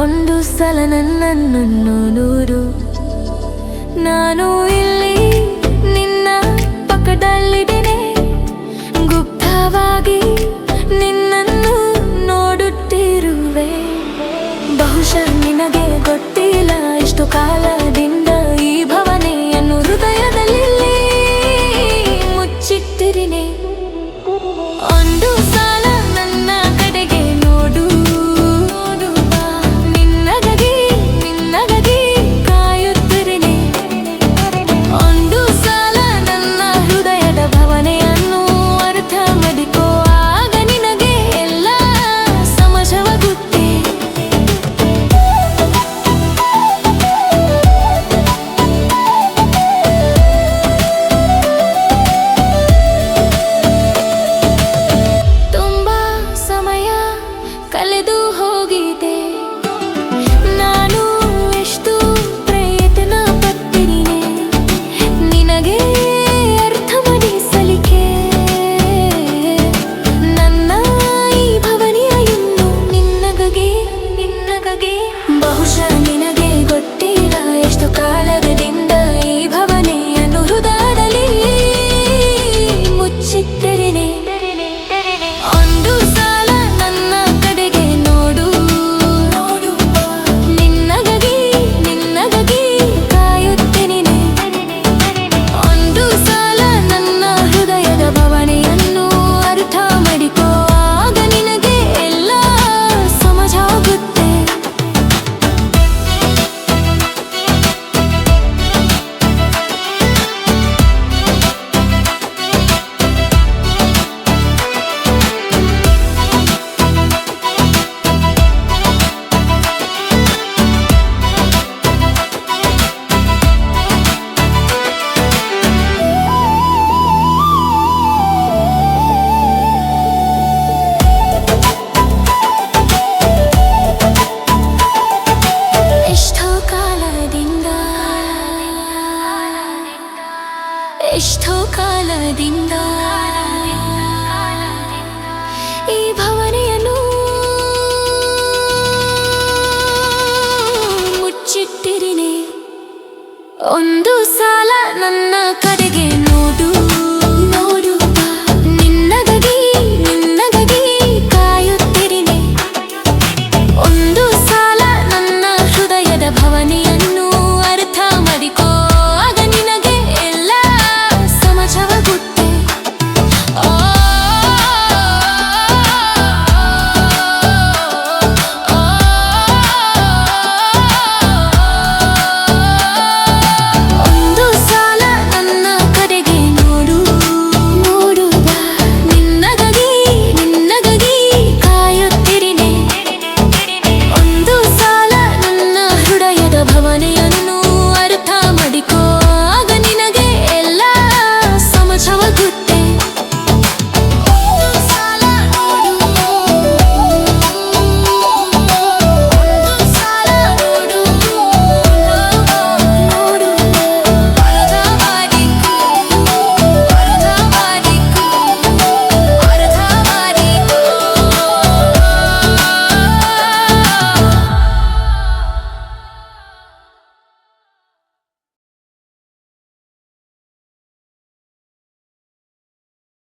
ಒಂದು ಸಲ ನನ್ನನ್ನು ನೋಡು, ನಾನು ಇಲ್ಲಿ ನಿನ್ನ ಪಕ್ಕದಲ್ಲಿದ್ದೇನೆ. ಗುಪ್ತವಾಗಿ ನಿನ್ನನ್ನು ನೋಡುತ್ತಿರುವೆ. ಬಹುಶಃ ನಿನಗೆ ಗೊತ್ತಿಲ್ಲ, ಇಷ್ಟು ಕಾಲದಿಂದ ಈ ಭಾವನೆಯನ್ನು ಹೃದಯದಲ್ಲಿ ಮುಚ್ಚಿಟ್ಟಿರಿನೆ. ಒಂದು ಸಲ ನನ್ನ ಕಡೆಗೆ ನೋಡು, ನಿನ್ನಗಾಗಿ ಕಾಯುತ್ತಿರಿನೆ. ಒಂದು ಸಲ ನನ್ನ ಹೃದಯದ ಭಾವನೆಯನ್ನು ಅರ್ಥ ಮಾಡಿಕೋ, ಆಗ ನಿನಗೆ ಎಲ್ಲ ಸಮಜವಾಗುತ್ತೆ. ತುಂಬಾ ಸಮಯ ಕಳೆದು ಹೋಗಿದೆ, ನಾನು ಎಷ್ಟು ಪ್ರಯತ್ನ ಪಟ್ಟಿದ್ದೇನೆ ನಿನಗೆ ಅರ್ಥ ಮಾಡಿಸಲಿಕ್ಕೆ. ನನ್ನ ಈ ಭಾವನೆಯ ಇನ್ನು ನಿನ್ನಗಾಗಿ. ಬಹುಶಃ ನಿನಗೆ ಗೊತ್ತಿಲ್ಲ, ಎಷ್ಟು ಕಾಲದಿಂದ ಈ ಭಾವನೆಯನ್ನು ಹೃದಯದಲ್ಲಿ ಮುಚ್ಚಿಟ್ಟಿದ್ದೇನೆ. ಒಂದು ಸಲ ನನ್ನ ಕಡೆಗೆ ನೋಡು, ನಿನ್ನಗಾಗಿ ಕಾಯುತ್ತೇನೆ. ಒಂದು ಸಲ ನನ್ನ ಹೃದಯದ ಭಾವನೆಯನ್ನು ಅರ್ಥ ಮಾಡಿಕೋ, ಆಗ ನಿನಗೆ ಎಲ್ಲ ಸಮಜಾಗುತ್ತೆ. ಎಷ್ಟೋ ಕಾಲದಿಂದ ಈ ಭಾವನೆಯನ್ನು ಮುಚ್ಚಿಟ್ಟಿರಿನೆ. ಒಂದು ಸಲ ನನ್ನ ಕಡೆಗೆ ನೋಡು.